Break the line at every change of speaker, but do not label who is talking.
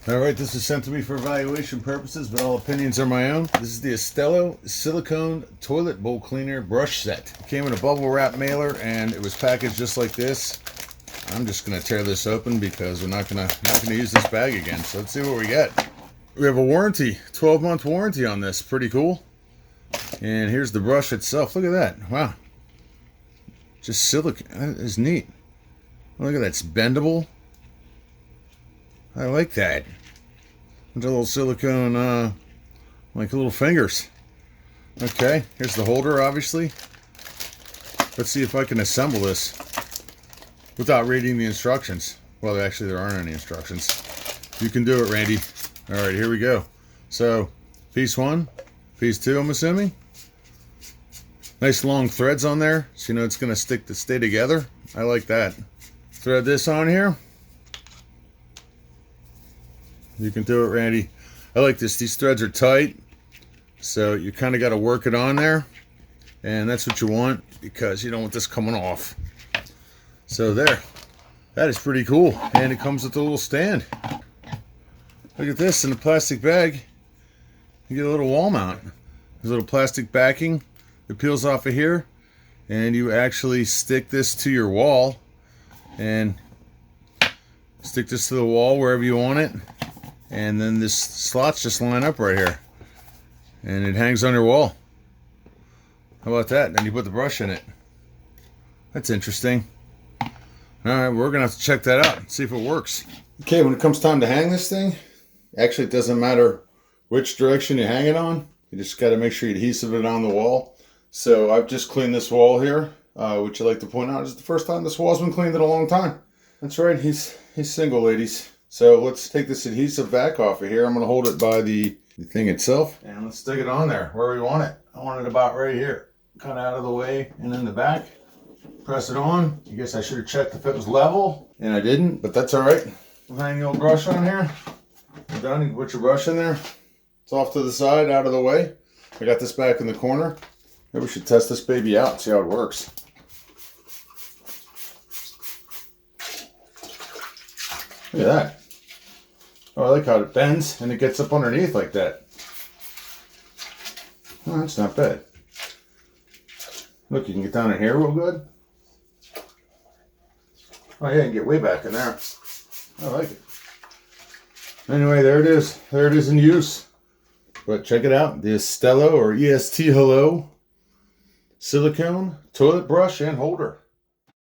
Alright, this is sent to me for evaluation purposes, but all opinions are my own. This is the ESTHELLO silicone toilet bowl cleaner brush set. It came in a bubble wrap mailer and it was packaged just like this. I'm just gonna tear this open because we're not gonna use this bag again. So let's see what we get. We have a warranty, 12-month warranty on this. Pretty cool. And here's the brush itself. Look at that. Wow. Just silicone. That is neat. Look at that. It's bendable. I like that. With a little silicone, like little fingers. Okay, here's the holder, obviously. Let's see if I can assemble this without reading the instructions. Well, actually, there aren't any instructions. You can do it, Randy. All right, here we go. So, piece one, piece two, I'm assuming. Nice long threads on there, so you know it's going to stay together. I like that. Thread this on here. You can do it, Randy. I like this. These threads are tight, so you kind of got to work it on there, and that's what you want because you don't want this coming off. So there, that is pretty cool, and it comes with a little stand. Look at this in a plastic bag. You get a little wall mount. There's a little plastic backing that peels off of here, and you actually stick this to your wall, and stick this to the wall wherever you want it. And then this slots just line up right here. And it hangs on your wall. How about that? And then you put the brush in it. That's interesting. Alright, we're going to have to check that out and see if it works. Okay, when it comes time to hang this thing, actually it doesn't matter which direction you hang it on. You just got to make sure you adhesive it on the wall. So I've just cleaned this wall here, which I like to point out is the first time this wall's been cleaned in a long time. That's right, he's single, ladies. So let's take this adhesive back off of here. I'm going to hold it by the thing itself. And let's stick it on there where we want it. I want it about right here. Kind of out of the way and in the back. Press it on. I guess I should have checked if it was level. And I didn't, but that's all right. We'll hang the old brush on here. You're done. You can put your brush in there. It's off to the side, out of the way. I got this back in the corner. Maybe we should test this baby out and see how it works. Look at that. Oh, I like how it bends and it gets up underneath like that. Oh, that's not bad. Look, you can get down in here real good. Oh yeah, you can get way back in there. I like it. Anyway, there it is. There it is in use. But check it out. The ESTHELLO or ESTHELLO silicone toilet brush and holder.